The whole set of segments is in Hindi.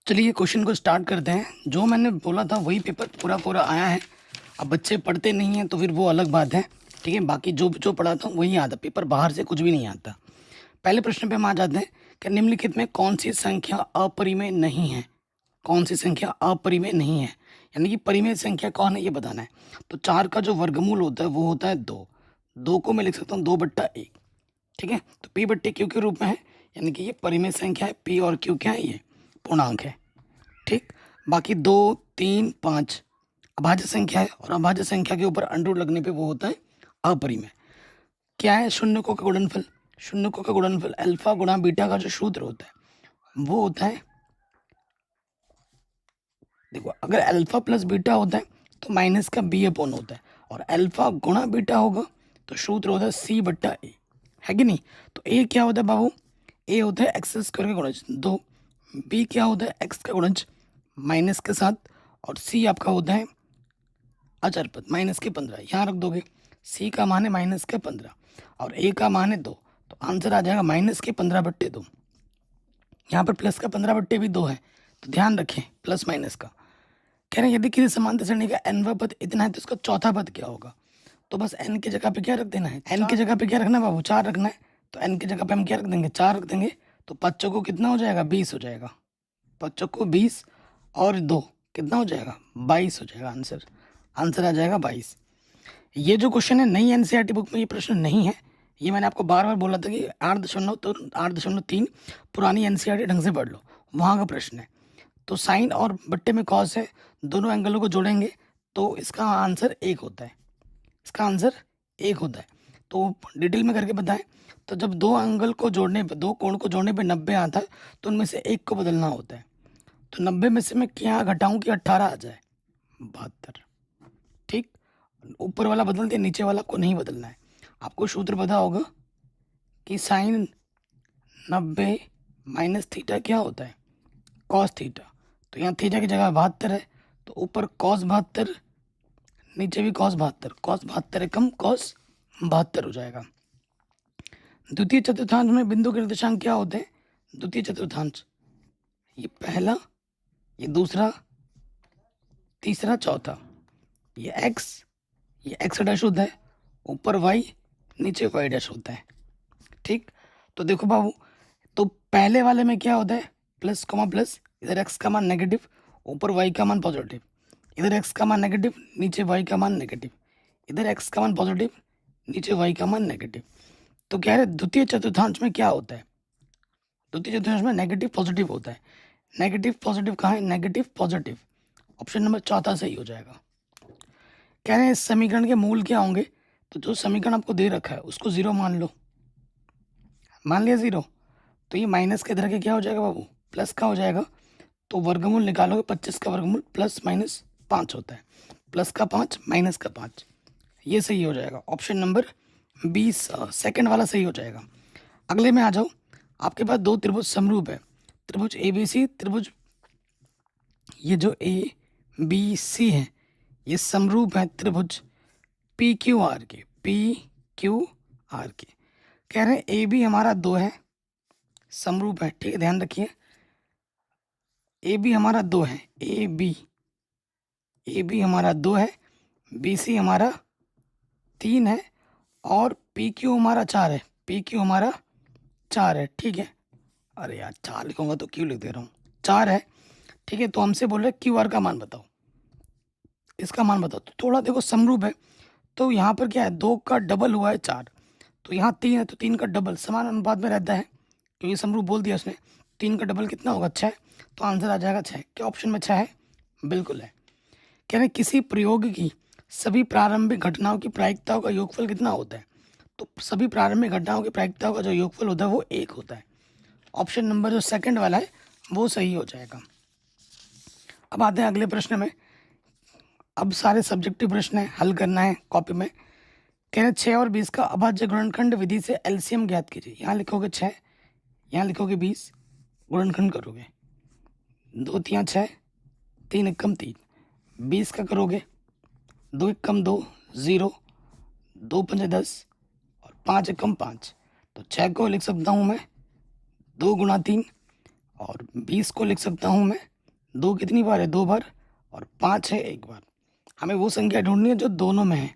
चलिए क्वेश्चन को स्टार्ट करते हैं। जो मैंने बोला था वही पेपर पूरा पूरा आया है। अब बच्चे पढ़ते नहीं हैं तो फिर वो अलग बात है, ठीक है। बाकी जो जो पढ़ा था वही आता, पेपर बाहर से कुछ भी नहीं आता। पहले प्रश्न पे हम आ जाते हैं कि निम्नलिखित में कौन सी संख्या अपरिमेय नहीं है। कौन सी संख्या अपरिमेय नहीं है, यानी कि परिमेय संख्या कौन है ये बताना है। तो 4 का जो वर्गमूल होता है वो होता है 2। 2 को मैं लिख सकता हूँ 2/1, ठीक है। तो P/Q के रूप में है, यानी कि ये परिमेय संख्या है। P और Q क्या है, ये पूर्णांक है, ठीक। बाकी 2, 3, 5 अभाज्य संख्या है, और अभाज्य संख्या के ऊपर अंडर लगने पे वो होता है अपरिमेय। क्या है, शून्यकों का गुणनफल। शून्यकों का गुणनफल अल्फा गुणा बीटा का जो सूत्र होता है वो होता है, देखो अगर अल्फा प्लस बीटा होता है तो माइनस का बी अपॉन होता है, और अल्फा गुणा बीटा होगा तो सूत्र होता है C/A, है कि नहीं। तो ए क्या होता है बाबू, ए होता है एक्स स्क्वायर का गुणज 2, बी क्या होता है एक्स का गुणज माइनस के साथ, और सी आपका होता है अचर पद माइनस के 15। यहाँ रख दोगे, सी का मान है माइनस के 15 और ए का मान है 2, तो आंसर आ जाएगा माइनस के 15/2। यहाँ पर प्लस का 15/2 भी 2 है, तो ध्यान रखें प्लस माइनस का। कह रहे हैं यदि किसी समांतर श्रेणी का nवां पद इतना है तो इसका चौथा पद क्या होगा। तो बस n की जगह पे क्या रख देना है, n की जगह पे क्या रखना है बाबू, 4 रखना है। तो n की जगह पे हम क्या रख देंगे, 4 रख देंगे। तो 5 चौको कितना हो जाएगा, 20 हो जाएगा। 5 चौको 20 और 2 कितना हो जाएगा, 22 हो जाएगा। आंसर आंसर आ जाएगा 22। ये जो क्वेश्चन है नई एनसीईआरटी बुक में ये प्रश्न नहीं है। ये मैंने आपको बार बार बोला था कि 8.3 पुरानी एनसीईआरटी ढंग से पढ़ लो, वहाँ का प्रश्न है। तो साइन और बट्टे में कॉस है, दोनों एंगलों को जोड़ेंगे तो इसका आंसर 1 होता है। इसका आंसर 1 होता है। तो डिटेल में करके बताएं, तो जब दो एंगल को जोड़ने पे, दो कोण को जोड़ने पे 90 आता है तो उनमें से एक को बदलना होता है। तो 90 में से मैं क्या घटाऊं कि 18 आ जाए, 72, ठीक। ऊपर वाला बदल दिया, नीचे वाला को नहीं बदलना है। आपको सूत्र पता होगा कि साइन 90 माइनस थीटा क्या होता है, कॉस थीटा। तो यहाँ थीटा की जगह 72 है, तो ऊपर कॉस 72, नीचे भी कॉस 72। कॉस 72 है कम कॉस 72 हो जाएगा। द्वितीय चतुर्थांश में बिंदु के निर्देशांक क्या होते हैं, द्वितीय चतुर्थांश ये पहला, ये दूसरा, तीसरा, चौथा। ये एक्स डैश होता है, ऊपर वाई, नीचे वाई डैश होता है, ठीक। तो देखो बाबू, तो पहले वाले में क्या होता है, प्लस कॉमा प्लस, इधर एक्स का मान नेगेटिव, ऊपर वाई का मान पॉजिटिव। इधर एक्स का मान नेगेटिव, नीचे वाई का मान नेगेटिव। इधर एक्स का मान पॉजिटिव, नीचे वाई का मान नेगेटिव। तो कह रहे द्वितीय चतुर्थांश में क्या होता है, द्वितीय चतुर्थांश में नेगेटिव पॉजिटिव होता है। नेगेटिव पॉजिटिव कहाँ है, नेगेटिव पॉजिटिव, ऑप्शन नंबर चौथा सही हो जाएगा। कह रहे हैं इस समीकरण के मूल क्या होंगे। तो जो समीकरण आपको दे रखा है उसको 0 मान लो, मान लिया 0। तो ये माइनस के इधर के क्या हो जाएगा बाबू, प्लस का हो जाएगा। तो वर्गमूल निकालोगे, 25 का वर्गमूल प्लस माइनस 5 होता है, प्लस का 5 माइनस का 5, ये सही हो जाएगा। ऑप्शन नंबर 20 सेकंड वाला सही हो जाएगा। अगले में आ जाओ, आपके पास दो त्रिभुज समरूप है, त्रिभुज ABC त्रिभुज, ये जो ABC है ये समरूप है त्रिभुज PQR के, PQR के। कह रहे हैं AB हमारा 2 है, समरूप है, ठीक है, ध्यान रखिए। AB हमारा 2 है, AB हमारा 2 है, BC हमारा 3 है, और PQ हमारा 4 है, PQ हमारा 4 है, ठीक है। अरे यार 4 लिखूंगा तो क्यों लिख दे रहा हूँ, 4 है, ठीक है। तो हमसे बोल रहे QR का मान बताओ, इसका मान बताओ। तो थोड़ा देखो समरूप है, तो यहाँ पर क्या है, 2 का डबल हुआ है 4, तो यहाँ 3 है तो 3 का डबल समान अनुपात में रहता है, क्योंकि समरूप बोल दिया उसने। 3 का डबल कितना होगा, 6। तो आंसर आ जाएगा 6। क्या ऑप्शन में 6 है, बिल्कुल है। कह रहे हैं किसी प्रयोग की सभी प्रारंभिक घटनाओं की प्रायिकताओं का योगफल कितना होता है। तो सभी प्रारंभिक घटनाओं की प्रायिकताओं का जो योगफल होता है वो 1 होता है। ऑप्शन नंबर जो सेकंड वाला है वो सही हो जाएगा। अब आते हैं अगले प्रश्न में। अब सारे सब्जेक्टिव प्रश्न है, हल करना है कॉपी में। कह रहे 6 और 20 का अभाज्य गुणनखंड विधि से एलसीएम ज्ञात कीजिए। यहाँ लिखोगे 6, यहाँ लिखोगे 20, गुणनखंड करोगे, 2 तियाँ 6, 3 एकम 3, 20 का करोगे, 2 एकम 2 0, 2 पंजे 10 और 5 एकम 5। तो 6 को लिख सकता हूँ मैं 2 गुणा 3, और 20 को लिख सकता हूँ मैं 2 कितनी बार है? 2 बार, और 5 है 1 बार। हमें वो संख्या ढूंढनी है जो दोनों में है,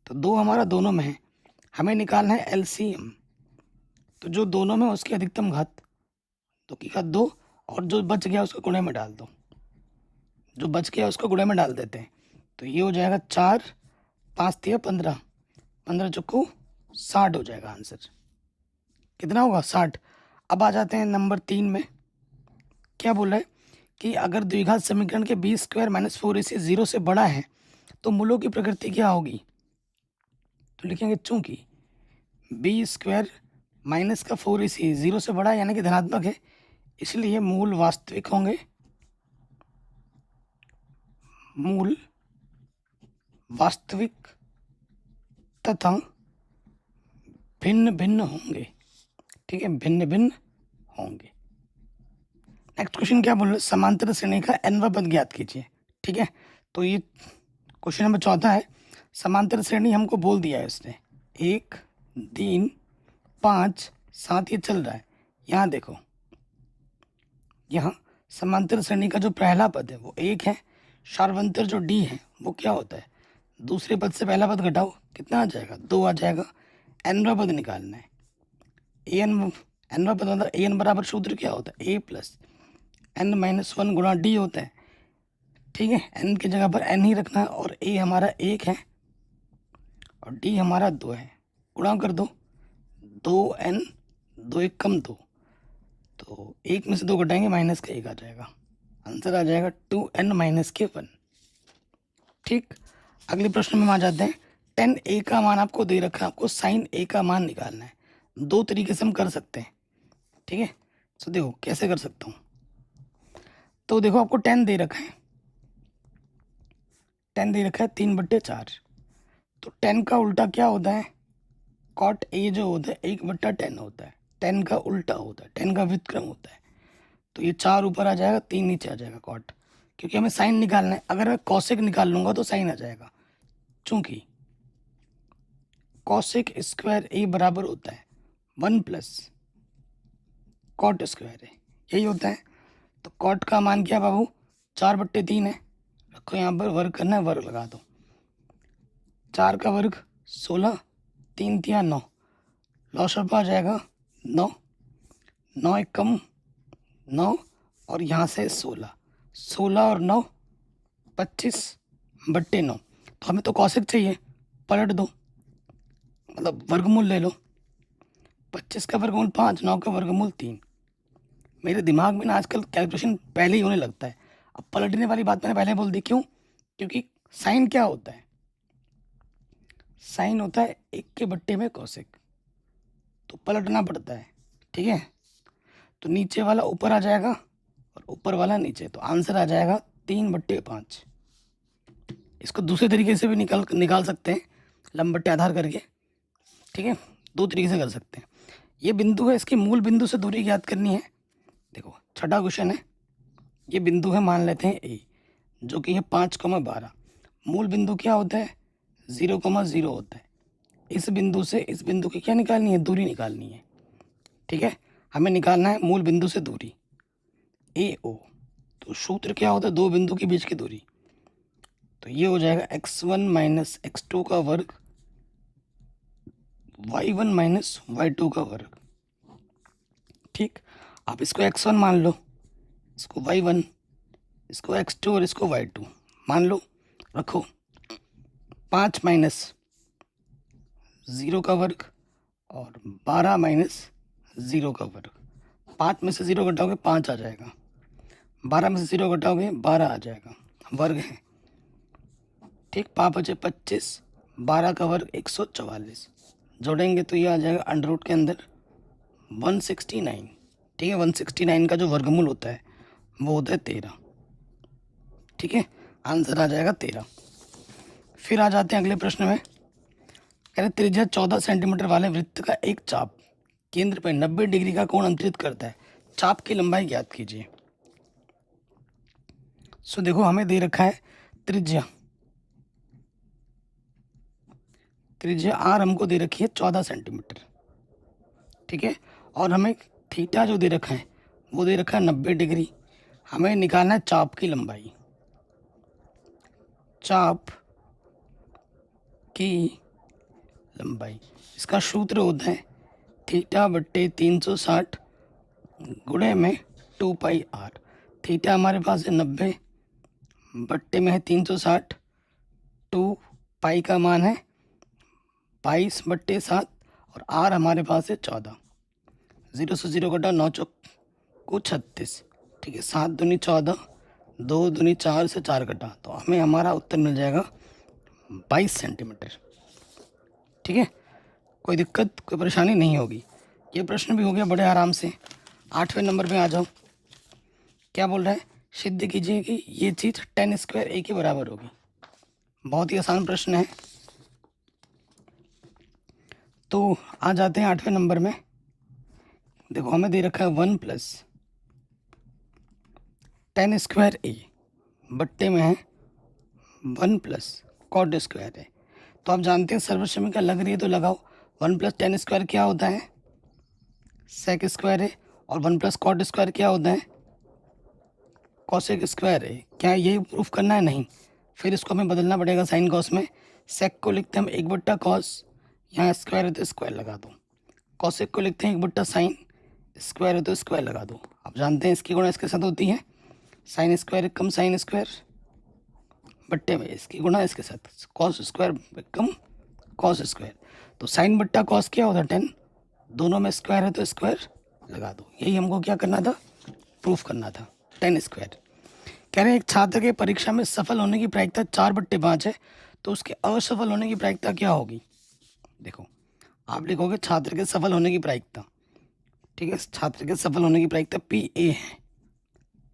तो 2 हमारा दोनों में है, हमें निकालना है एलसीएम। तो जो दोनों में उसकी अधिकतम घात, तो की घात 2, और जो बच गया उसको गुणे में डाल दो, जो बच गया उसको गुणे में डाल देते हैं। तो ये हो जाएगा 4, 5 तिया 15, 15 चुक्कू 60 हो जाएगा आंसर। कितना होगा? 60। अब आ जाते हैं नंबर 3 में। क्या बोल रहा है कि अगर द्विघात समीकरण के बी स्क्वायर माइनस 4ac 0 से बड़ा है तो मूलों की प्रकृति क्या होगी? तो लिखेंगे चूंकि बी स्क्वायर माइनस का 4ac 0 से बड़ा है यानी कि धनात्मक है, इसलिए मूल वास्तविक होंगे, मूल वास्तविक तथा भिन्न भिन्न होंगे। ठीक है, भिन्न भिन्न होंगे। नेक्स्ट क्वेश्चन क्या बोल रहे हैं? समांतर श्रेणी का nवां पद ज्ञात कीजिए। ठीक है, तो ये क्वेश्चन नंबर 14 है। समांतर श्रेणी हमको बोल दिया है उसने, 1 3 5 7 ये चल रहा है। यहाँ देखो, यहाँ समांतर श्रेणी का जो पहला पद है वो 1 है, सार्वंतर जो डी है वो क्या होता है? दूसरे पद से पहला पद घटाओ, कितना आ जाएगा? 2 आ जाएगा। nवां पद निकालना है, nवां पद मतलब an बराबर सूत्र क्या होता है? a प्लस n-1 गुणा डी होता है। ठीक है, n की जगह पर n ही रखना है, और a हमारा 1 है और d हमारा 2 है। गुणा कर दो, 2n 2 1 कम 2, तो 1 में से 2 घटाएंगे माइनस का 1 आ जाएगा। आंसर आ जाएगा 2n माइनस के 1। ठीक, अगले प्रश्न में हम आ जाते हैं। tan a का मान आपको दे रखा है, आपको sin a का मान निकालना है। 2 तरीके से हम कर सकते हैं। ठीक है, तो देखो कैसे कर सकता हूँ। तो देखो आपको tan दे रखा है, tan दे रखा है 3/4। तो tan का उल्टा क्या होता है? cot a जो होता है 1/tan होता है, tan का उल्टा होता है, tan का व्युत्क्रम होता है। तो ये 4 ऊपर आ जाएगा, 3 नीचे आ जाएगा cot, क्योंकि हमें साइन निकालना है। अगर मैं कॉसेक निकाल लूंगा तो साइन आ जाएगा, चूंकि कॉसेक स्क्वायर a बराबर होता है 1 प्लस कॉट स्क्वायर है, यही होता है। तो कॉट का मान क्या बाबू? 4/3 है। रखो यहाँ पर, वर्ग करना है, वर्ग लगा दो। 4 का वर्ग 16, 3 तिया 9, लॉसअप आ जाएगा 9, 9 एक कम 9, और यहाँ से 16, 16 और 9 25/9। तो हमें तो कॉसेक चाहिए, पलट दो, मतलब वर्गमूल ले लो। 25 का वर्गमूल 5, 9 का वर्गमूल 3। मेरे दिमाग में ना आजकल कैलकुलेशन पहले ही होने लगता है। अब पलटने वाली बात मैंने पहले बोल दी, क्यों? क्योंकि साइन क्या होता है? साइन होता है 1 के बट्टे में कॉसेक, तो पलटना पड़ता है। ठीक है, तो नीचे वाला ऊपर आ जाएगा और ऊपर वाला नीचे, तो आंसर आ जाएगा 3/5। इसको दूसरे तरीके से भी निकाल सकते हैं, लंबट्टे आधार करके। ठीक है, 2 तरीके से कर सकते हैं। ये बिंदु है, इसकी मूल बिंदु से दूरी ज्ञात करनी है। देखो छठा क्वेश्चन है, ये बिंदु है, मान लेते हैं ए, जो कि है 5,12। मूल बिंदु क्या होता है? 0,0 होता है। इस बिंदु से इस बिंदु की क्या निकालनी है? दूरी निकालनी है। ठीक है, हमें निकालना है मूल बिंदु से दूरी ए ओ। तो सूत्र क्या होता है? 2 बिंदु के बीच की दूरी। तो ये हो जाएगा x1 माइनस x2 का वर्ग, y1 माइनस y2 का वर्ग। ठीक, आप इसको x1 मान लो, इसको y1, इसको x2 और इसको y2 मान लो। रखो, 5 माइनस 0 का वर्ग और 12 माइनस 0 का वर्ग। 5 में से 0 घटाओगे 5 आ जाएगा, 12 में से 0 घटाओगे 12 आ जाएगा, वर्ग है। ठीक, 5 बचे 25, 12 का वर्ग 144, जोड़ेंगे तो ये आ जाएगा अंडर रूट के अंदर 169। ठीक है, 169 का जो वर्गमूल होता है वो होता है 13। ठीक है, आंसर आ जाएगा 13। फिर आ जाते हैं अगले प्रश्न में। कह रहे त्रिज्या 14 सेंटीमीटर वाले वृत्त का एक चाप केंद्र पर 90 डिग्री का कोण अंतरित करता है। चाप की लंबाई ज्ञात कीजिए। सो देखो, हमें दे रखा है त्रिज्या आर हमको दे रखी है 14 सेंटीमीटर। ठीक है, और हमें थीटा जो दे रखा है वो दे रखा है 90 डिग्री। हमें निकालना है चाप की लंबाई। चाप की लंबाई, इसका सूत्र होता है थीटा बट्टे 360 गुणे में 2 पाई आर। थीटा हमारे पास है 90, बट्टे में है 360, 2 पाई का मान है 22/7 और आर हमारे पास है 14। 0 से 0 कटा, 9 चौक को 36। ठीक है, 7 दूनी 14, 2 दूनी 4 से 4 कटा, तो हमें हमारा उत्तर मिल जाएगा 22 सेंटीमीटर। ठीक है, कोई दिक्कत कोई परेशानी नहीं होगी। ये प्रश्न भी हो गया बड़े आराम से। 8वें नंबर पे आ जाओ। क्या बोल रहा है, सिद्ध कीजिए कि ये चीज़ tan स्क्वायर ए के बराबर होगी। बहुत ही आसान प्रश्न है। तो आ जाते हैं 8वें नंबर में। देखो हमें दे रखा है 1 प्लस tan स्क्वायर ए, बट्टे में है 1 प्लस कॉट स्क्वायर है। तो आप जानते हैं सर्वसमीकरण लग रही है तो लगाओ। 1 प्लस tan स्क्वायर क्या होता है, सेक स्क्वायर है, और 1 प्लस कॉट स्क्वायर क्या होता है, कॉसेक स्क्वायर है। क्या यही प्रूफ करना है? नहीं, फिर इसको हमें बदलना पड़ेगा साइन कॉस में। सेक को लिखते हैं हम 1/cos, यहाँ स्क्वायर है तो स्क्वायर लगा दो। कॉसेक को लिखते हैं 1/sin, स्क्वायर है तो स्क्वायर लगा दो। आप जानते हैं इसकी गुणा इसके साथ होती है, साइन स्क्वायर कम साइन स्क्वायर, बट्टे में इसकी गुणा इसके साथ कॉस स्क्वायर कम कॉस स्क्वायर। तो साइन बट्टा कॉस क्या होता है 10, दोनों में स्क्वायर है तो स्क्वायर लगा दो। यही हमको क्या करना था, प्रूफ करना था, tan स्क्वायर। कह रहे हैं एक छात्र के परीक्षा में सफल होने की प्रायिकता 4/5 है, तो उसके असफल होने की प्रायिकता क्या होगी। देखो आप लिखोगे छात्र के सफल होने की प्रायिकता। ठीक है, छात्र के सफल होने की प्रायिकता PA है,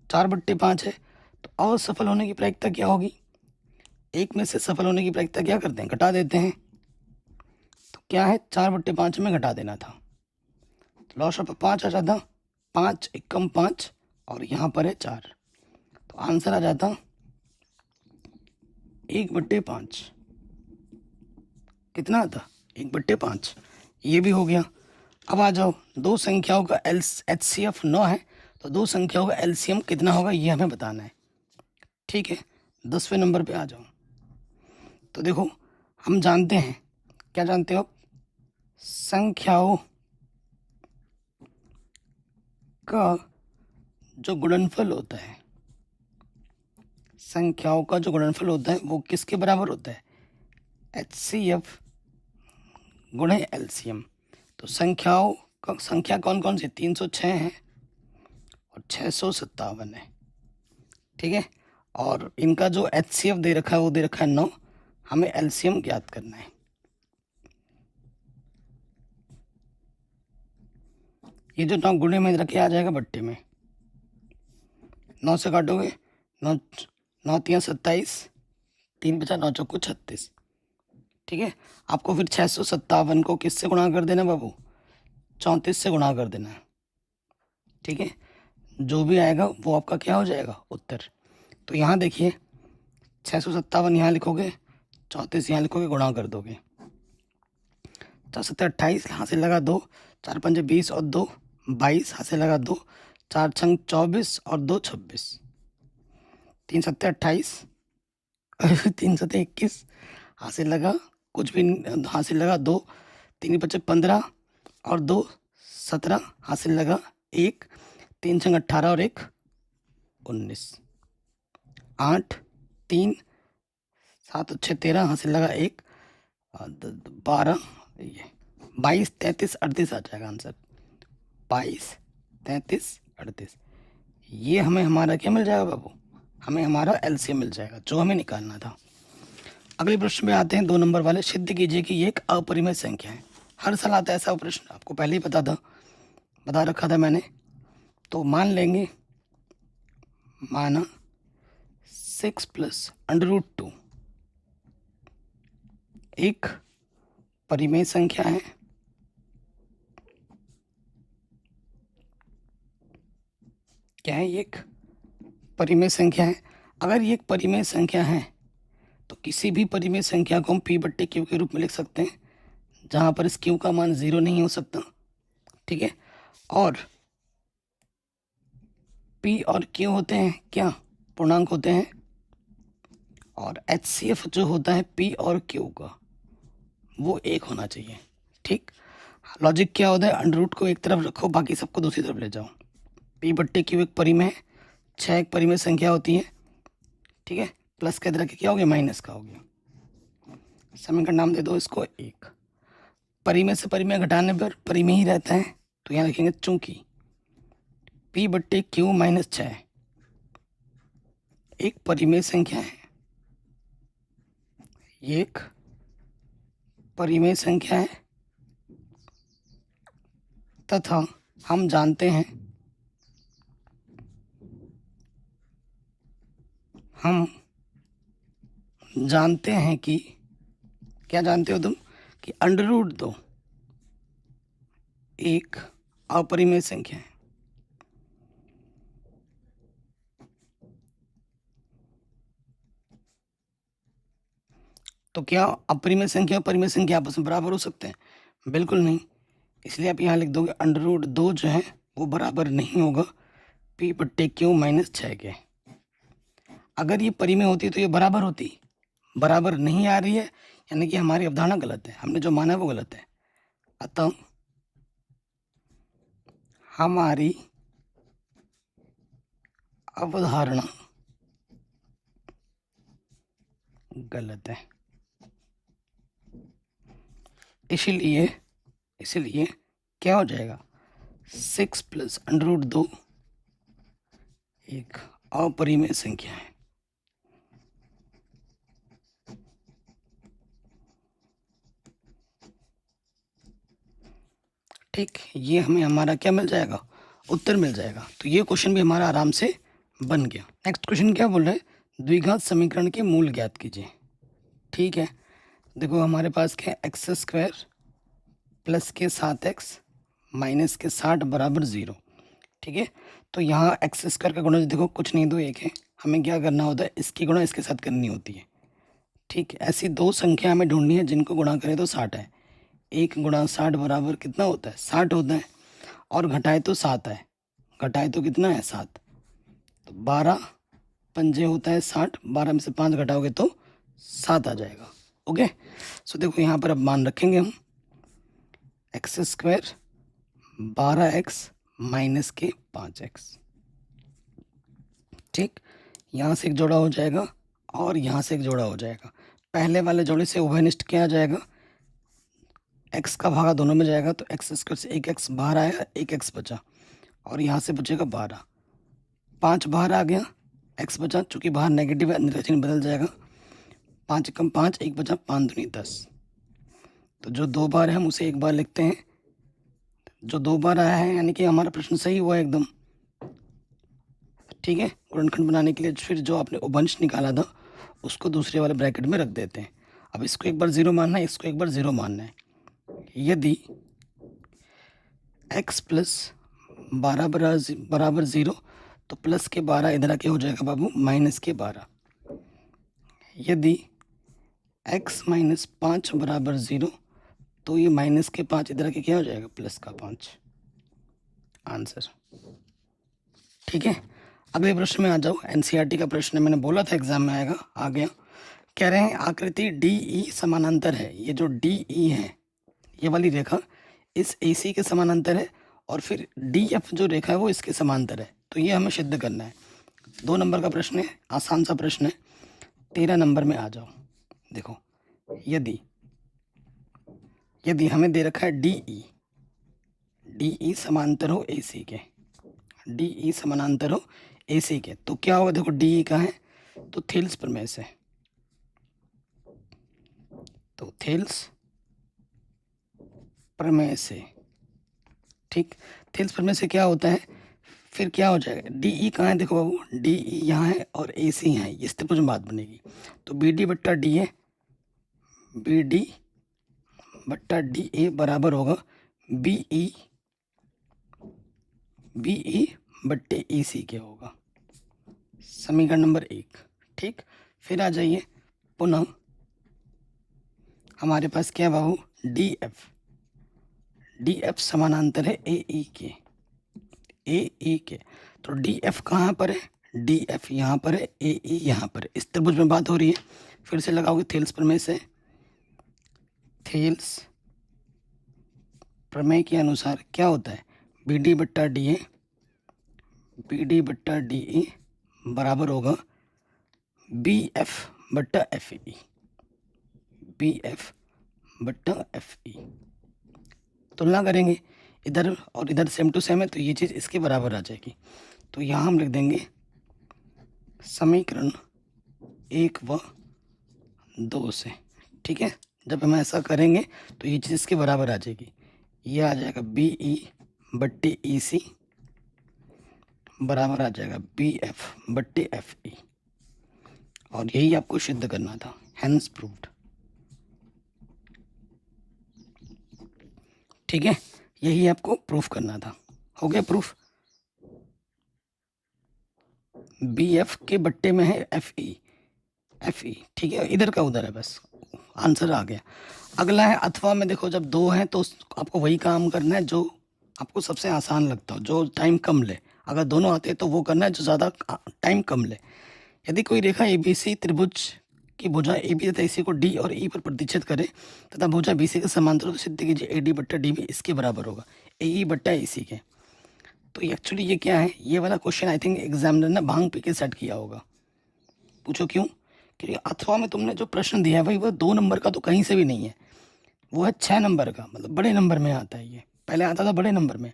4/5 है, तो असफल होने की प्रायिकता क्या होगी। एक में से सफल होने की प्रायिकता क्या करते हैं, घटा देते हैं। तो क्या है, 4/5 में घटा देना था, तो लॉस ऑफ 5 आ जाता, 5 एकम 5 और यहाँ पर है 4, तो आंसर आ जाता 1/5। कितना आता, 1/5। ये भी हो गया। अब आ जाओ, दो संख्याओं का HCF 9 है, तो दो संख्याओं का LCM कितना होगा ये हमें बताना है। ठीक है, 10वें नंबर पे आ जाओ। तो देखो हम जानते हैं, क्या जानते हो, संख्याओं का जो गुणनफल होता है, संख्याओं का जो गुणनफल होता है वो किसके बराबर होता है, HCF गुणे LCM। तो संख्याओं का संख्या कौन कौन सी, 306 है और 657 है। ठीक है, और इनका जो HCF दे रखा है वो दे रखा है 9, हमें LCM ज्ञात करना है। ये जो 9 गुणे में रखे आ जाएगा बट्टे में, 9 से काटोगे 9 9 3 27, 3 बचा 9 चौको 36। ठीक है, आपको फिर 657 को किससे गुणा कर देना बाबू, 34 से गुणा कर देना है। ठीक है, जो भी आएगा वो आपका क्या हो जाएगा, उत्तर। तो यहाँ देखिए 657 यहाँ लिखोगे, 34 यहाँ लिखोगे, गुणा कर दोगे, 4 7 28, यहाँ से लगा 2, 4 5 20 और 2 22, यहाँ से लगा 2, 4 6 24 और 2 26, 3 7 28, 3 7 21, यहाँ से लगा कुछ भी, यहाँ से लगा 2, 3 5 15 और 2 17, यहाँ से लगा 1, 3 6 18 और 1 19, 8 3 7 6 13, यहाँ से लगा 1 12, ये 22 33 38 आ जाएगा आंसर, 22 33 38। ये हमें हमारा क्या मिल जाएगा बाबू, हमें हमारा LCM मिल जाएगा जो हमें निकालना था। अगले प्रश्न में आते हैं 2 नंबर वाले। सिद्ध कीजिए कि ये एक अपरिमेय संख्या है। हर साल आता है ऐसा प्रश्न, आपको पहले ही पता था, बता रखा था मैंने। तो मान लेंगे, माना 6 + √2 एक परिमेय संख्या है। क्या है, ये एक परिमेय संख्या है। अगर ये एक परिमेय संख्या है तो किसी भी परिमेय संख्या को हम P/Q के रूप में लिख सकते हैं, जहाँ पर इस Q का मान 0 नहीं हो सकता। ठीक है, और P और Q होते हैं क्या, पूर्णांक होते हैं, और HCF जो होता है P और Q का वो एक होना चाहिए। ठीक, लॉजिक क्या होता है, अंडर रूट को एक तरफ रखो, बाकी सबको दूसरी तरफ ले जाओ। P बट्टे Q एक परिमेय है, 6 एक परिमेय संख्या होती है। ठीक है, प्लस के तरह के क्या हो गया, माइनस का हो गया। समीकरण नाम दे दो इसको एक। परिमेय से परिमेय घटाने पर परिमेय ही रहता है, तो यहाँ लिखेंगे चूंकि P बट्टे Q माइनस 6 एक परिमेय संख्या है, ये एक परिमेय संख्या है, तथा हम जानते हैं कि क्या जानते हो तुम, कि अंडर रूट 2 एक अपरिमेय संख्या है। तो क्या अपरिमेय संख्या और परिमेय संख्या आपस में बराबर हो सकते हैं? बिल्कुल नहीं। इसलिए आप यहाँ लिख दोगे अंडर रूट 2 जो है वो बराबर नहीं होगा P बट्टे Q माइनस 6 के। अगर ये परिमेय होती तो ये बराबर होती, बराबर नहीं आ रही है, यानी कि हमारी अवधारणा गलत है, हमने जो माना है वो गलत है। अतः हमारी अवधारणा गलत है। इसलिए क्या हो जाएगा, 6 प्लस अंडर रूट 2 एक अपरिमेय संख्या है। ठीक, ये हमें हमारा क्या मिल जाएगा, उत्तर मिल जाएगा। तो ये क्वेश्चन भी हमारा आराम से बन गया। नेक्स्ट क्वेश्चन क्या बोल रहा है, द्विघात समीकरण के मूल ज्ञात कीजिए। ठीक है, देखो हमारे पास क्या है, एक्स स्क्वायर प्लस के 7x माइनस के 60 बराबर 0। ठीक है, तो यहाँ एक्स स्क्वायर का गुणा देखो कुछ नहीं दो एक है, हमें क्या करना होता है, इसकी गुणा इसके साथ करनी होती है। ठीक, ऐसी दो संख्या हमें ढूंढनी है जिनको गुणा करें तो 60 है। 1 गुणा 60 बराबर कितना होता है, 60 होता है, और घटाए तो 7 है, घटाए तो कितना है 7, तो 12 पंजे होता है 60, 12 में से 5 घटाओगे तो 7 आ जाएगा। ओके, सो देखो यहाँ पर अब मान रखेंगे हम एक्स स्क्वायर 12x माइनस के 5x। ठीक, यहाँ से एक जोड़ा हो जाएगा और यहाँ से एक जोड़ा हो जाएगा। पहले वाले जोड़े से उभयनिष्ठ क्या आ जाएगा, x का भागा दोनों में जाएगा, तो एक्स स्क्वायर से 1x बाहर आया, 1x बचा, और यहाँ से बचेगा 12, 5 बाहर आ गया, x बचा, चूंकि बाहर नेगेटिव है निर्वचन बदल जाएगा, 5 कम 5, 1 बचा, 5 दूनी 10। तो जो 2 बार है हम उसे एक बार लिखते हैं, जो 2 बार आया है यानी कि हमारा प्रश्न सही हुआ एकदम। ठीक है, गुणनखंड बनाने के लिए फिर जो आपने उभंश निकाला था उसको दूसरे वाले ब्रैकेट में रख देते हैं। अब इसको एक बार 0 मानना है, इसको एक बार 0 मानना है। यदि x प्लस 12 बराबर 0, तो प्लस के 12 इधर आके हो जाएगा बाबू माइनस के 12। यदि x माइनस 5 बराबर 0, तो ये माइनस के 5 इधर आके क्या हो जाएगा, प्लस का 5। आंसर। ठीक है, अगले प्रश्न में आ जाओ। एनसीईआरटी का प्रश्न है, मैंने बोला था एग्जाम में आएगा, आ गया। कह रहे हैं आकृति डी ई समानांतर है। ये जो डी ई है, ये वाली रेखा इस ए सी के समानांतर है, और फिर डी एफ जो रेखा है वो इसके समांतर है। तो ये हमें सिद्ध करना है। 2 नंबर का प्रश्न है, आसान सा प्रश्न है। 13 नंबर में आ जाओ। देखो, यदि हमें दे रखा है डी ई समांतर हो ए सी के, डी ई समानांतर हो ए सी के, तो क्या होगा, देखो डी ई का है तो थेल्स प्रमेय से, तो थेल्स प्रमेय से। ठीक, थेल्स प्रमेय से क्या होता है, फिर क्या हो जाएगा, डी ई कहाँ है, देखो बाबू डी ई यहाँ है और ए सी यहाँ है, इस पर कुछ बात बनेगी। तो बी डी बट्टा डी ए, बी डी बट्टा डी ए बराबर होगा बी ई बट्टे ई सी के होगा। समीकरण नंबर 1। ठीक, फिर आ जाइए पुनः, हमारे पास क्या बाबू, डी एफ समानांतर है ए ई के, तो डी एफ कहाँ पर है, डी एफ यहाँ पर है, ए ई यहाँ पर है। इस त्रिभुज में बात हो रही है। फिर से लगाओगे थेल्स प्रमेय से। थेल्स प्रमेय के अनुसार क्या होता है, बी डी बट्टा डी ए, बी डी बट्टा डी ए बराबर होगा बी एफ बट्टा एफ ई, बी एफ बट्टा एफ ई। तुलना करेंगे इधर और इधर सेम टू सेम है, तो ये चीज़ इसके बराबर आ जाएगी। तो यहाँ हम लिख देंगे समीकरण 1 व 2 से। ठीक है, जब हम ऐसा करेंगे तो ये चीज़ इसके बराबर आ जाएगी। ये आ जाएगा बी ई बट्टे ई सी बराबर आ जाएगा बी एफ बट्टे एफ ई, और यही आपको सिद्ध करना था। Hence proved. ठीक है, यही आपको प्रूफ करना था। हो गया प्रूफ। बी एफ के बट्टे में है एफ ई, एफ ई। ठीक है, इधर का उधर है, बस आंसर आ गया। अगला है अथवा में। देखो जब दो हैं तो आपको वही काम करना है जो आपको सबसे आसान लगता हो, जो टाइम कम ले। अगर दोनों आते हैं तो वो करना है जो ज़्यादा टाइम कम ले। यदि कोई रेखा ए बी सी त्रिभुज की भुजा ए बी तथा इसी को डी और ई पर प्रतिच्छेद करे तथा भुजा बी सी के समांतर, तो सिद्ध कीजिए ए डी बट्टा डी भी इसके बराबर होगा ए ई बट्टा ई सी के। तो एक्चुअली ये क्या है, ये वाला क्वेश्चन आई थिंक एग्जामिनर ने भांग पी के सेट किया होगा। पूछो क्यों, क्योंकि अथवा में तुमने जो प्रश्न दिया है भाई वो 2 नंबर का तो कहीं से भी नहीं है, वो है 6 नंबर का, मतलब बड़े नंबर में आता है। ये पहले आता था बड़े नंबर में,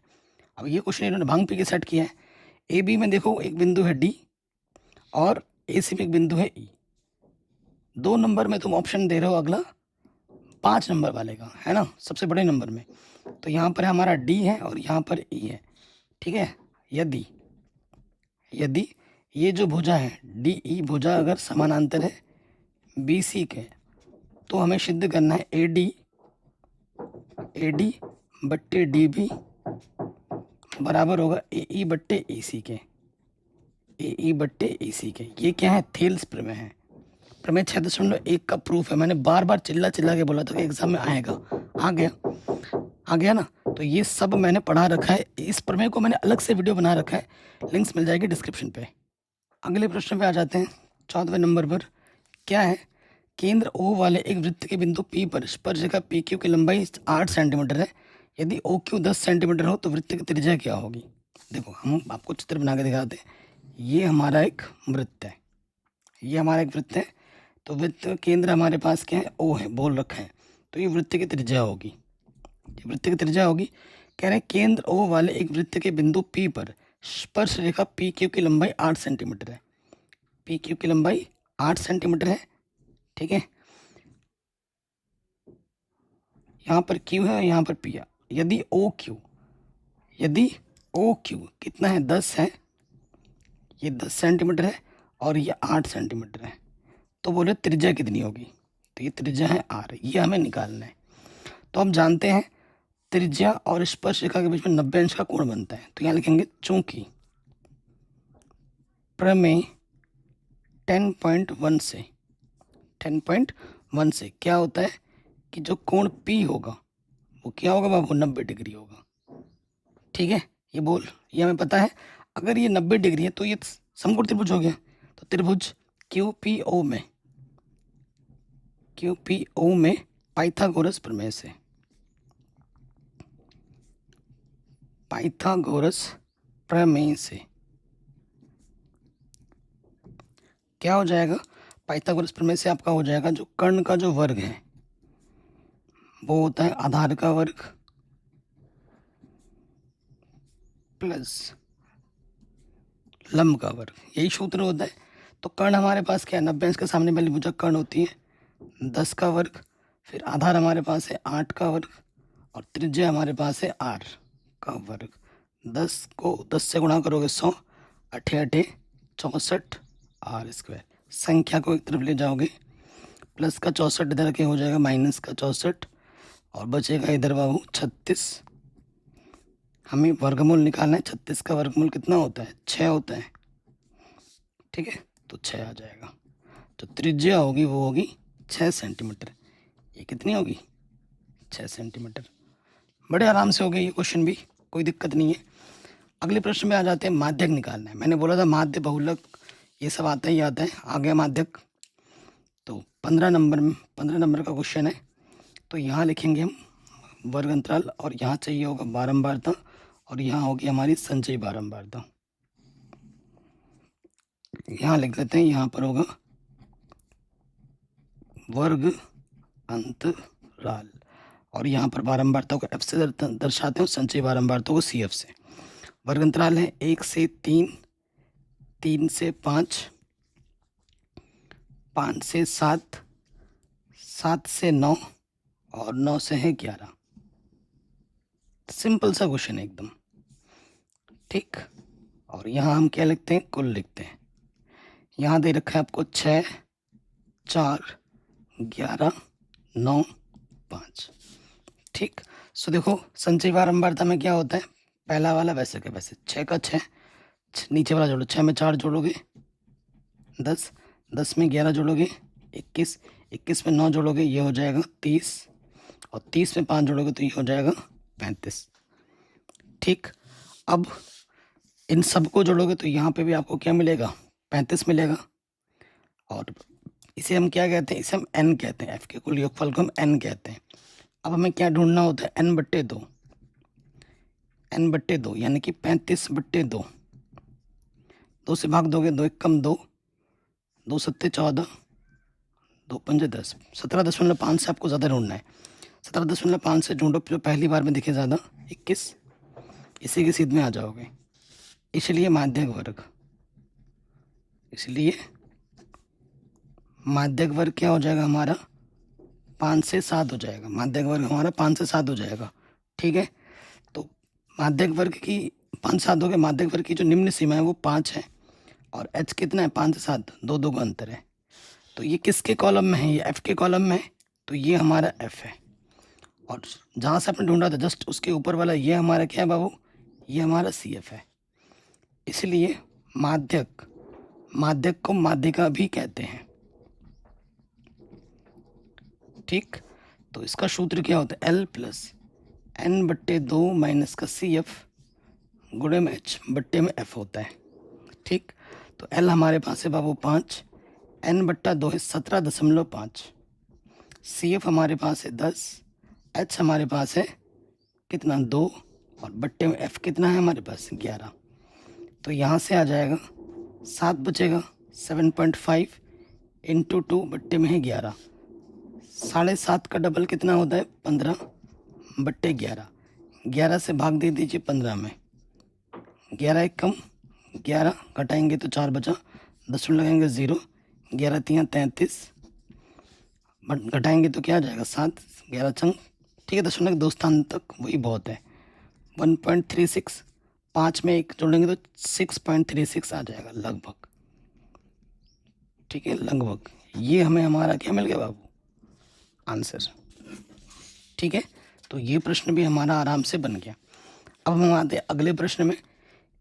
अब ये क्वेश्चन इन्होंने भांग पी के सेट किया है। ए बी में देखो एक बिंदु है डी और ए सी में एक बिंदु है ई। 2 नंबर में तुम ऑप्शन दे रहे हो अगला 5 नंबर वाले का, है ना, सबसे बड़े नंबर में। तो यहाँ पर हमारा डी है और यहाँ पर ई है। ठीक है, यदि यदि ये जो भुजा है डी ई भुजा अगर समानांतर है बी सी के, तो हमें सिद्ध करना है ए डी बट्टे डी बी बराबर होगा ए ई बट्टे ई सी के, ए ई बट्टे ई सी के। ये क्या है, थेल्स प्रमेय है। प्रमेय 6.1 का प्रूफ है। मैंने बार बार चिल्ला चिल्ला के बोला था कि एग्जाम में आएगा, आ गया ना। तो ये सब मैंने पढ़ा रखा है। इस प्रमेय को मैंने अलग से वीडियो बना रखा है, लिंक्स मिल जाएगी डिस्क्रिप्शन पे। अगले प्रश्न पे आ जाते हैं। 14वें नंबर पर क्या है, केंद्र ओ वाले एक वृत्त के बिंदु पी पर स्पर्शरेखा पी क्यू की लंबाई 8 सेंटीमीटर है। यदि ओ क्यू 10 सेंटीमीटर हो तो वृत्त की त्रिज्या क्या होगी। देखो हम आपको चित्र बना के दिखाते हैं। ये हमारा एक वृत्त है, ये हमारा एक वृत्त है। तो वृत्त केंद्र हमारे पास क्या है, ओ है, बोल रखा है। तो ये वृत्त की त्रिज्या होगी, ये वृत्त की त्रिज्या होगी। कह रहे हैं केंद्र ओ वाले एक वृत्त के बिंदु पी पर स्पर्श रेखा पी क्यू की लंबाई 8 सेंटीमीटर है। पी क्यू की लंबाई 8 सेंटीमीटर है। ठीक है, यहाँ पर क्यू है, यहाँ पर पी है। यदि ओ क्यू कितना है, 10 है, ये 10 सेंटीमीटर है और ये 8 सेंटीमीटर है, तो बोले त्रिज्या कितनी होगी। तो ये त्रिज्या है आर, ये हमें निकालना है। तो हम जानते हैं त्रिज्या और स्पर्श रेखा के बीच में 90 अंश का कोण बनता है। तो यहाँ लिखेंगे चूंकि प्रमेय 10.1 से क्या होता है कि जो कोण P होगा वो क्या होगा बाबू, 90 डिग्री होगा। ठीक है, ये हमें पता है। अगर ये 90 डिग्री है तो ये समकोण त्रिभुज हो गया। तो त्रिभुज QPO में पाइथागोरस प्रमेय से क्या हो जाएगा, पाइथागोरस प्रमेय से आपका हो जाएगा जो कर्ण का जो वर्ग है वो होता है आधार का वर्ग प्लस लंब का वर्ग, यही सूत्र होता है। तो कर्ण हमारे पास क्या है, 90 अंश के सामने वाली भुजा कर्ण होती है 10 का वर्ग, फिर आधार हमारे पास है 8 का वर्ग और त्रिज्या हमारे पास है r का वर्ग। 10 को 10 से गुणा करोगे 100, 8 8 64 r स्क्वायर। संख्या को एक तरफ ले जाओगे, प्लस का 64 इधर के हो जाएगा माइनस का 64 और बचेगा इधर बाबू 36। हमें वर्गमूल निकालना है। 36 का वर्गमूल कितना होता है, 6 होता है। ठीक है, तो 6 आ जाएगा। तो त्रिज्या होगी वो होगी 6 सेंटीमीटर। ये कितनी होगी, 6 सेंटीमीटर। बड़े आराम से हो गया ये क्वेश्चन भी, कोई दिक्कत नहीं है। अगले प्रश्न में आ जाते हैं, माध्यक निकालना है। मैंने बोला था माध्य बहुलक ये सब आता ही आता है। आ गया माध्यक। तो 15 नंबर का क्वेश्चन है। तो यहाँ लिखेंगे हम वर्ग अंतराल, और यहाँ चाहिए होगा बारंबारता, और यहाँ होगी हमारी संचयी बारंबारता। यहाँ लिख लेते हैं, यहाँ पर होगा वर्ग अंतराल, और यहाँ पर बारंबारता को एफ से दर्शाते हैं, संचयी बारंबारता को सी एफ से। वर्ग अंतराल है 1 से 3, 3 से 5, 5 से 7, 7 से 9, और 9 से है 11। सिंपल सा क्वेश्चन है एकदम, ठीक। और यहाँ हम क्या लिखते हैं, कुल लिखते हैं। यहाँ दे रखा है आपको 6, 4, 11, 9, 5, ठीक। सो देखो संचयी बारंबारता में क्या होता है, पहला वाला वैसे के वैसे 6 का 6, नीचे वाला जोड़ो, 6 में 4 जोड़ोगे 10, 10 में 11 जोड़ोगे 21, 21 में 9 जोड़ोगे ये हो जाएगा 30, और 30 में 5 जोड़ोगे तो ये हो जाएगा 35, ठीक। अब इन सबको जोड़ोगे तो यहाँ पे भी आपको क्या मिलेगा, 35 मिलेगा। और इसे हम क्या कहते हैं, इसे हम n कहते हैं, f के कुल योगफल को हम n कहते हैं। अब हमें क्या ढूंढना होता है, n/2, n/2 यानी कि 35/2। 2 से भाग दोगे, 2 एकम 2, 2 सत्ते 14, 2 पंजे 10, 17.5 से आपको ज़्यादा ढूंढना है। 17.5 से ढूंढो जो पहली बार में दिखे ज़्यादा, 21, इसी के सीध में आ जाओगे। इसलिए माध्यक वर्ग, इसलिए माध्यक वर्ग क्या हो जाएगा हमारा, 5 से 7 हो जाएगा। माध्यक वर्ग हमारा 5 से 7 हो जाएगा, ठीक है। तो माध्यक वर्ग की 5 7 हो गए। माध्यक वर्ग की जो निम्न सीमा है वो 5 है, और h कितना है, 5 से 7, 2 2 का अंतर है। तो ये किसके कॉलम में है, ये f के कॉलम में है, तो ये हमारा f है। और जहाँ से आपने ढूंढा था जस्ट उसके ऊपर वाला ये हमारा क्या है बाबू, ये हमारा सी एफ है। इसलिए माध्यक, माध्यक को माध्यिका भी कहते हैं, ठीक। तो इसका सूत्र क्या होता है, L प्लस n/2 माइनस का सी एफ गुणे में h बट्टे में f होता है, ठीक। तो L हमारे पास है बाबू 5, n/2 है 17.5, सी एफ हमारे पास है 10, h हमारे पास है कितना 2, और बट्टे में f कितना है हमारे पास 11। तो यहाँ से आ जाएगा 7 बचेगा, 7.5 इंटू 2 बट्टे में है 11, 7.5 का डबल कितना होता है 15 बट्टे 11, 11 से भाग दे दीजिए 15 में, 11 एक कम 11 घटाएंगे तो 4 बचा, 10 लगाएंगे 0, 11 3 33, घटाएंगे तो क्या आ जाएगा 7, 11 चंग, ठीक है। 2 स्थान तक वही बहुत है, 1.36, 5 में 1 जोड़ेंगे तो 6.36 आ जाएगा लगभग, ठीक है, लगभग। ये हमें हमारा क्या मिल गया बाबू, आंसर, ठीक है। तो ये प्रश्न भी हमारा आराम से बन गया। अब हम आते हैं अगले प्रश्न में।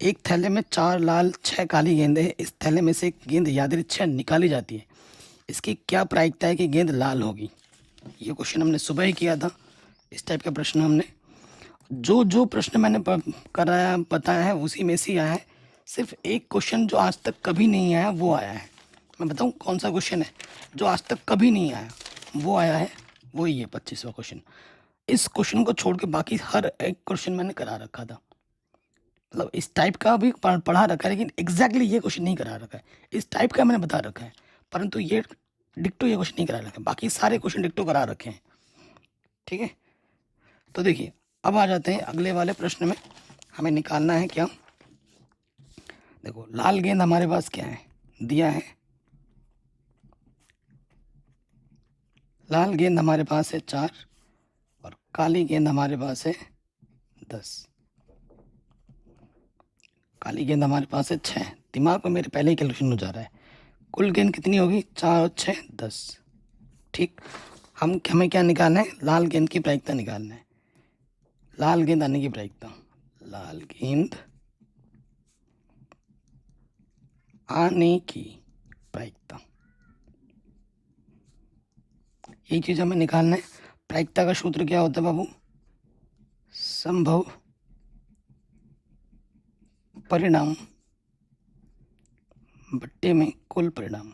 एक थैले में 4 लाल 6 काली गेंदें हैं। इस थैले में से एक गेंद यादृच्छिक निकाली जाती है, इसकी क्या प्रायिकता है कि गेंद लाल होगी। ये क्वेश्चन हमने सुबह ही किया था, इस टाइप का प्रश्न हमने जो प्रश्न मैंने कराया बताया है उसी में से आया है। सिर्फ एक क्वेश्चन जो आज तक कभी नहीं आया वो आया है। मैं बताऊं कौन सा क्वेश्चन है जो आज तक कभी नहीं आया, वो आया है, वो ये 25वां क्वेश्चन। इस क्वेश्चन को छोड़ के बाकी हर एक क्वेश्चन मैंने करा रखा था, मतलब इस टाइप का भी पढ़ा रखा है, लेकिन एग्जैक्टली ये क्वेश्चन नहीं करा रखा है। इस टाइप का मैंने बता रखा है, परंतु ये डिक्टो ये क्वेश्चन नहीं करा रखा है, बाकी सारे क्वेश्चन डिक्टो करा रखे हैं, ठीक है। तो देखिए अब आ जाते हैं अगले वाले प्रश्न में। हमें निकालना है क्या, देखो लाल गेंद हमारे पास क्या है दिया है, लाल गेंद हमारे पास है 4, और काली गेंद हमारे पास है 10, काली गेंद हमारे पास है 6। दिमाग में मेरे पहले ही कैलकुलेशन हो जा रहा है, कुल गेंद कितनी होगी 4 और 6 10, ठीक। हमें क्या निकालना है, लाल गेंद की प्रायिकता निकालना है, लाल गेंद आने की प्रायिकता, लाल गेंद आने की प्रायिकता, यही चीज हमें निकालना है। प्रायिकता का सूत्र क्या होता है बाबू, संभव परिणाम बट्टे में कुल परिणाम,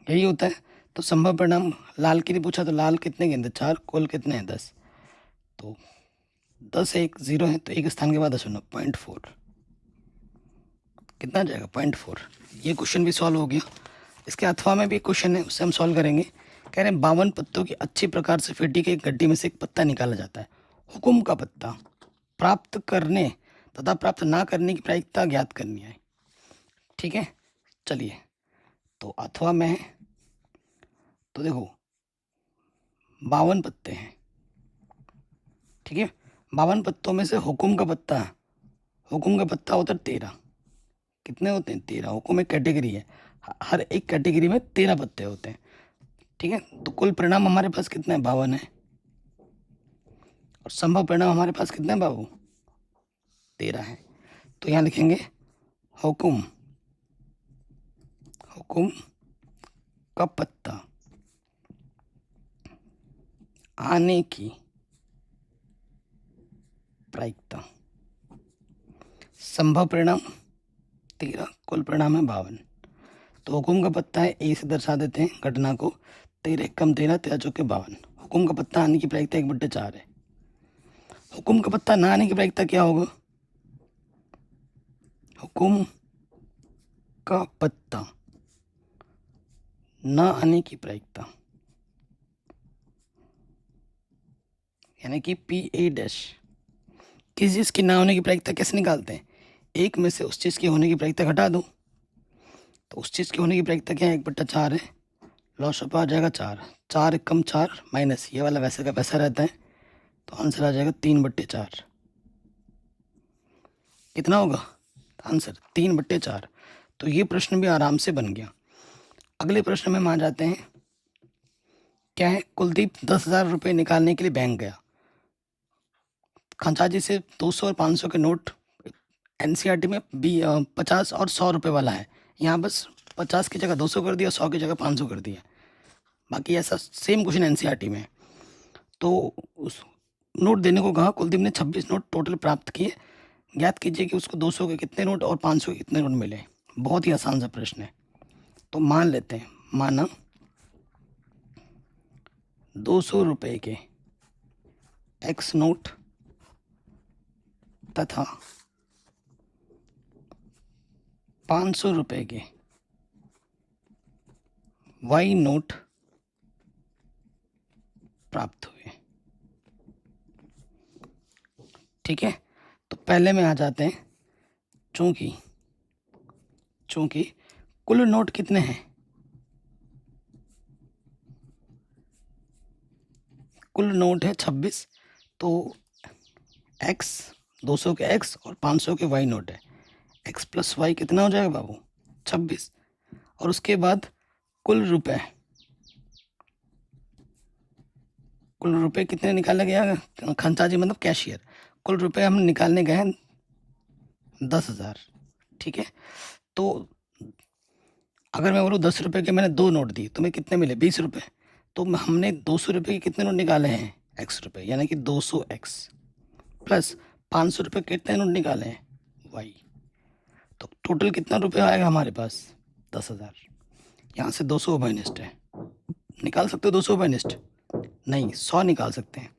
यही होता है। तो संभव परिणाम लाल के लिए पूछा तो लाल कितने गेंदे 4, कुल कितने हैं 10, तो 10 है, 1 0 है, तो एक स्थान के बाद 10 0.4 कितना आ जाएगा 0.4। ये क्वेश्चन भी सॉल्व हो गया। इसके अथवा में भी क्वेश्चन है, उससे हम सॉल्व करेंगे। कह रहे हैं 52 पत्तों की अच्छी प्रकार से फेटी के एक गड्डी में से एक पत्ता निकाला जाता है। हुकुम का पत्ता प्राप्त करने तथा प्राप्त ना करने की प्रायिकता ज्ञात करनी है। ठीक है, चलिए, तो अथवा में है, तो देखो 52 पत्ते हैं। ठीक है, 52 पत्तों में से हुकुम का पत्ता होता है 13। कितने होते हैं 13। हुकुम एक कैटेगरी है, हर एक कैटेगरी में 13 पत्ते होते हैं। ठीक है, तो कुल परिणाम हमारे पास कितने हैं 52 है, और संभव परिणाम हमारे पास कितने हैं बाबू 13 है। तो यहाँ लिखेंगे हुकुम का पत्ता आने की प्रायिकता, संभव परिणाम 13, कुल परिणाम है 52। तो हुकुम का पत्ता है ए से दर्शा देते हैं घटना को, 13 कम 13 13 चौके 52। हुकुम का पत्ता आने की प्रायिकता 1/4 है। हुकुम का पत्ता ना आने की प्रायिकता क्या होगा, हुकुम का पत्ता ना आने की प्रायिकता यानी कि PA'। किस चीज़ की ना होने की प्रायिकता कैसे निकालते हैं, एक में से उस चीज़ की होने की प्रायिकता घटा दो, तो उस चीज़ की होने की प्रायिकता क्या है 1/4 है, लॉस ऑफ आ जाएगा 4, 4 कम 4 माइनस ये वाला वैसे का वैसा रहता है, तो आंसर आ जाएगा 3/4। कितना होगा आंसर 3/4। तो ये प्रश्न भी आराम से बन गया। अगले प्रश्न में हम आ जाते हैं। क्या है, कुलदीप 10,000 रुपये निकालने के लिए बैंक गया। खंचाजी से 200 और 500 के नोट NCERT में 50 और 100 रुपये वाला है, यहाँ बस 50 की जगह 200 कर दिया, 100 की जगह 500 कर दिया। बाकी ऐसा सेम क्वेश्चन NCERT में है। तो उस नोट देने को कहा, कुलदीप ने 26 नोट टोटल प्राप्त किए, ज्ञात कीजिए कि उसको 200 के कितने नोट और 500 के कितने नोट मिले। बहुत ही आसान सा प्रश्न है। तो मान लेते हैं, माना 200 रुपये के X नोट तथा 500 रुपये के Y नोट प्राप्त हुए। ठीक है, तो पहले में आ जाते हैं, चूंकि कुल नोट कितने हैं, कुल नोट है 26, तो X 200 के X और 500 के Y नोट है, X + Y कितना हो जाएगा बाबू 26। और उसके बाद कुल रुपए कितने निकाला गया, खंचाजी मतलब कैशियर, कुल रुपए हम निकालने गए हैं 10,000। ठीक है, तो अगर मैं बोलूँ 10 रुपये के मैंने 2 नोट दिए, तो मैं कितने मिले 20 रुपये। तो हमने 200 रुपये के कितने नोट निकाले हैं X रुपये, यानी कि 200X प्लस 500 रुपये कितने नोट निकाले हैं Y। तो टोटल कितना रुपये आएगा हमारे पास 10,000। यहाँ से 200 माइनस है, निकाल सकते हो 200 माइनस नहीं 100 निकाल सकते हैं।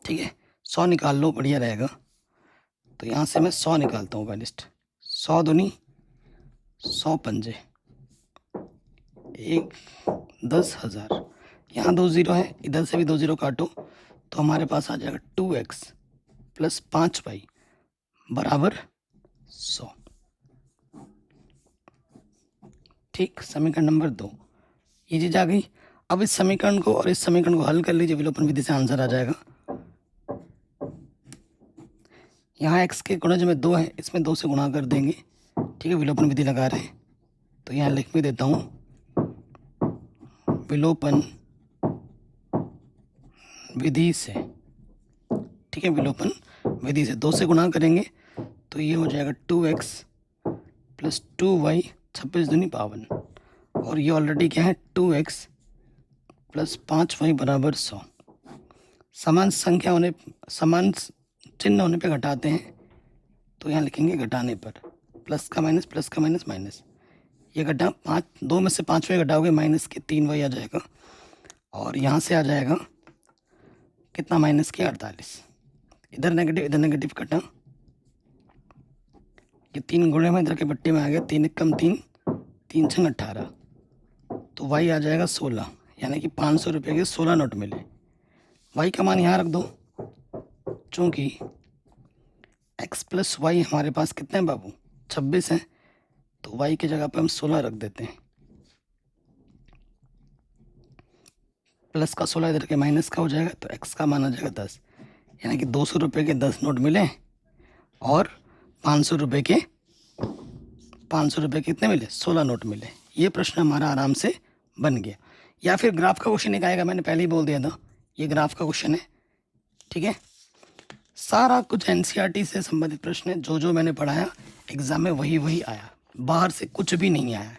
ठीक है, 100 निकाल लो, बढ़िया रहेगा। तो यहाँ से मैं 100 निकालता हूँ माइनस, 100 दूनी 100 पंजे 1 10,000। यहाँ 2 0 है, इधर से भी 2 0 काटो, तो हमारे पास आ जाएगा 2X + 5Y बराबर 100। ठीक, समीकरण नंबर 2 ये चीज आ गई। अब इस समीकरण को और इस समीकरण को हल कर लीजिए, विलोपन विधि से आंसर आ जाएगा। यहाँ x के गुणज में 2 है, इसमें 2 से गुणा कर देंगे। ठीक है, विलोपन विधि लगा रहे हैं, तो यहाँ लिख भी देता हूँ, विलोपन विधि से। ठीक है, विलोपन विधि से 2 से गुणा करेंगे, तो ये हो जाएगा 2X + 2Y 26 दूनी 52, और ये ऑलरेडी क्या है 2X + 5Y बराबर 100। समान चिन्ह होने पे घटाते हैं, तो यहाँ लिखेंगे घटाने पर प्लस का माइनस माइनस, ये घटा 5, 2 में से 5 वाई घटाओगे माइनस के 3 वाई आ जाएगा, और यहाँ से आ जाएगा कितना माइनस के 48, इधर नेगेटिव कटा, ये 3 गुणे में इधर के बट्टे में आ गया, 3 कम 3, 3 छंग 18, तो वाई आ जाएगा 16, यानी कि 500 रुपये के 16 नोट मिले। वाई का मान यहाँ रख दो, चूँकि x प्लस वाई हमारे पास कितने हैं बाबू, 26 हैं, तो y की जगह पे हम 16 रख देते हैं, प्लस का 16 इधर के माइनस का हो जाएगा, तो x का मान आ जाएगा 10, यानी कि 200 रुपये के 10 नोट मिले और 500 रुपये के कितने मिले, 16 नोट मिले। ये प्रश्न हमारा आराम से बन गया। या फिर ग्राफ का क्वेश्चन एक आएगा, मैंने पहले ही बोल दिया था, ये ग्राफ का क्वेश्चन है, ठीक है। सारा कुछ एनसीईआरटी से संबंधित प्रश्न है, जो मैंने पढ़ाया एग्जाम में वही आया, बाहर से कुछ भी नहीं आया,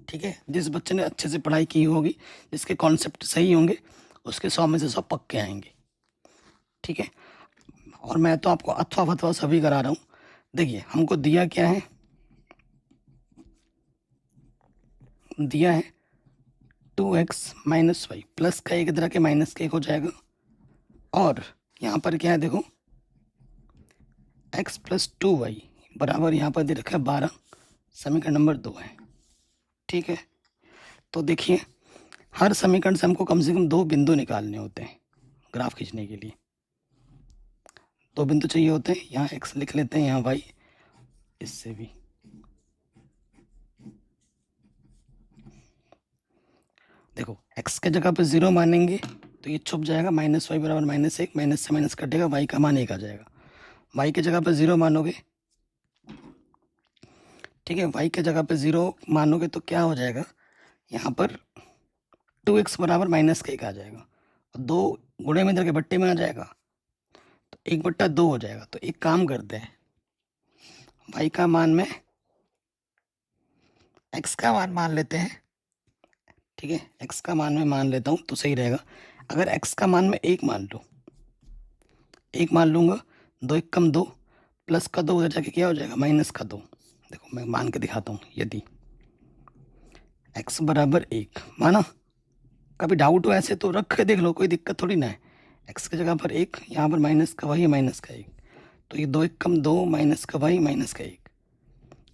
ठीक है। जिस बच्चे ने अच्छे से पढ़ाई की होगी, जिसके कॉन्सेप्ट सही होंगे, उसके 100 में से 100 पक्के आएंगे, ठीक है। और मैं तो आपको अथवा फथवा सभी करा रहा हूँ। देखिए हमको दिया क्या है, दिया है 2x माइनस वाई, प्लस का एक इधर के माइनस का एक हो जाएगा, और यहाँ पर क्या है देखो x प्लस 2y बराबर यहाँ पर दे रखा है 12, समीकरण नंबर 2 है, ठीक है। तो देखिए हर समीकरण से हमको कम से कम 2 बिंदु निकालने होते हैं ग्राफ खींचने के लिए, 2 बिंदु चाहिए होते हैं। यहाँ x लिख लेते हैं, यहाँ y, इससे भी देखो x के जगह पे 0 मानेंगे तो ये छुप जाएगा, माइनस वाई बराबर -1, माइनस से माइनस कटेगा, y का मान 1 आ जाएगा। y के जगह पे 0 मानोगे, ठीक है, y के जगह पे 0 मानोगे तो क्या हो जाएगा, यहाँ पर 2x बराबर -1 आ जाएगा, और 2 गुणे में इधर के बट्टे में आ जाएगा, तो 1/2 हो जाएगा। तो एक काम करते हैं, y का मान में x का मान मान लेते हैं, ठीक है, x का मान में मान लेता हूँ तो सही रहेगा। अगर x का मान में 1 मान लो, 1 मान लूँगा, 2 1 कम 2, प्लस का 2 उधर जाके क्या हो जाएगा, माइनस का 2। देखो मैं मान के दिखाता हूँ, यदि x बराबर 1 माना, कभी डाउट हो ऐसे तो रख के देख लो, कोई दिक्कत थोड़ी ना है। x की जगह पर 1, यहाँ पर माइनस का y, माइनस का 1, तो ये 2 1 कम 2, माइनस का y, माइनस का 1,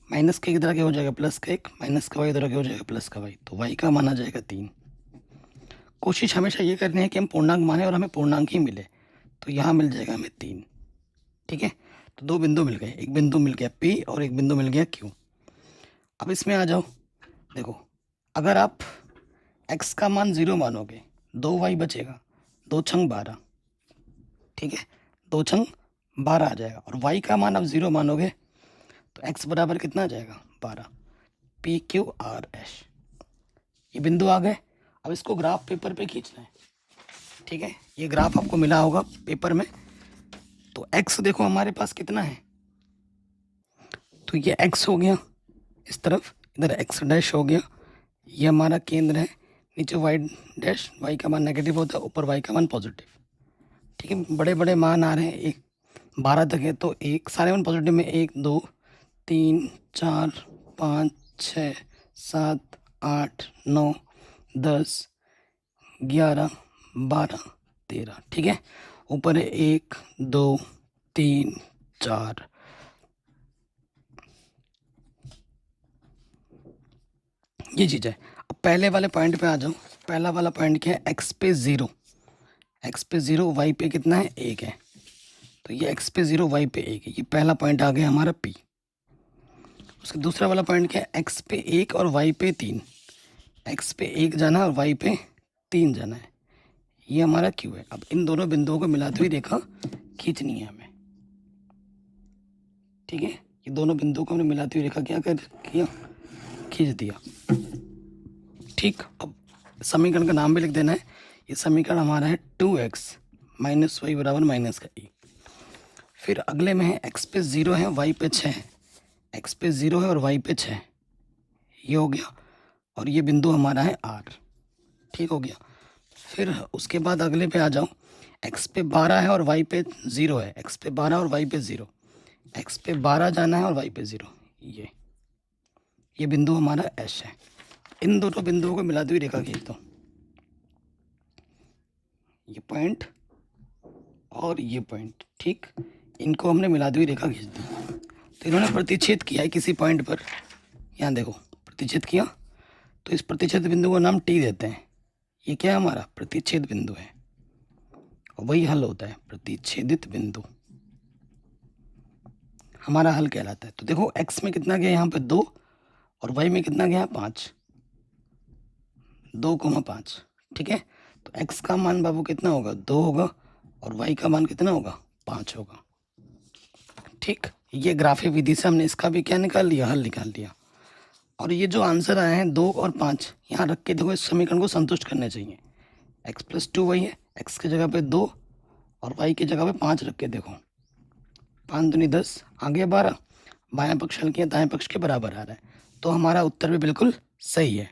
माइनस का इधर के हो जाएगा प्लस का 1, माइनस का y इधर के हो जाएगा प्लस का y, तो y का मान आ जाएगा 3। कोशिश हमेशा ये करनी है कि हम पूर्णांक माने और हमें पूर्णांक ही मिले, तो यहाँ मिल जाएगा हमें 3, ठीक है। तो 2 बिंदु मिल गए, एक बिंदु मिल गया P और एक बिंदु मिल गया Q। अब इसमें आ जाओ, देखो अगर आप x का मान 0 मानोगे, 2y बचेगा, 2 छंग 12, ठीक है, 2 छंग 12 आ जाएगा, और y का मान आप 0 मानोगे तो x बराबर कितना आ जाएगा, 12, PQRS। ये बिंदु आ गए। अब इसको ग्राफ पेपर पे खींचना है, ठीक है, ये ग्राफ आपको मिला होगा पेपर में। तो x देखो हमारे पास कितना है, तो ये x हो गया इस तरफ, इधर x डैश हो गया, ये हमारा केंद्र है, नीचे y डैश, y का मान नेगेटिव होता है, ऊपर y का मान पॉजिटिव, ठीक है। बड़े बड़े मान आ रहे हैं, 12 तक है, तो एक सारे मान पॉजिटिव में 1 2 3 4 5 6 7 8 9 10 11 12 13, ठीक है। ऊपर है 1 2 3 4, ये चीज़ है। अब पहले वाले पॉइंट पे आ जाओ। पहला वाला पॉइंट क्या है, x पे 0, x पे 0, y पे कितना है, 1 है, तो ये x पे 0, y पे 1 है, ये पहला पॉइंट आ गया हमारा P। उसका दूसरा वाला पॉइंट क्या है, x पे 1 और y पे 3, x पे 1 जाना है और y पे 3 जाना है, ये हमारा Q है। अब इन दोनों बिंदुओं को मिलाते हुए रेखा खींचनी है हमें, ठीक है। ये दोनों बिंदुओं को हमने मिलाती हुई रेखा क्या कर किया, खींच दिया, ठीक। अब समीकरण का नाम भी लिख देना है। ये समीकरण हमारा है 2x माइनस वाई बराबर माइनस का 1। फिर अगले में है x पे 0 है, y पे 6 है, x पे 0 है और y पे 6, ये हो गया, और ये बिंदु हमारा है R, ठीक हो गया। फिर उसके बाद अगले पे आ जाओ, एक्स पे 12 है और वाई पे 0 है, एक्स पे 12 और वाई पे 0, एक्स पे 12 जाना है और वाई पे 0। ये बिंदु हमारा एस है। इन दोनों बिंदुओं को मिलाती हुई रेखा खींच दो, ये पॉइंट और ये पॉइंट, ठीक, इनको हमने मिलाती हुई रेखा खींच दी। तो इन्होंने प्रतिच्छेद किया है किसी पॉइंट पर, यहाँ देखो प्रतिच्छेद किया, तो इस प्रतिच्छेद बिंदु को नाम टी देते हैं। ये क्या है, हमारा प्रतिच्छेद बिंदु है, और वही हल होता है, प्रतिच्छेदित बिंदु हमारा हल कहलाता है। तो देखो एक्स में कितना गया यहाँ पे 2 और वाई में कितना गया 5, 2,5, ठीक है। तो एक्स का मान बाबू कितना होगा 2 होगा और वाई का मान कितना होगा 5 होगा, ठीक। ये ग्राफिक विधि से हमने इसका भी क्या निकाल लिया, हल निकाल लिया। और ये जो आंसर आए हैं 2 और 5 यहाँ रख के देखो, इस समीकरण को संतुष्ट करने चाहिए। एक्स प्लस 2 वही है, एक्स की जगह पे 2 और वाई की जगह पे 5 रख के देखो, 5 दूनी 10, आगे 12, बायां पक्ष हल किया दाएं पक्ष के बराबर आ रहा है। तो हमारा उत्तर भी बिल्कुल सही है।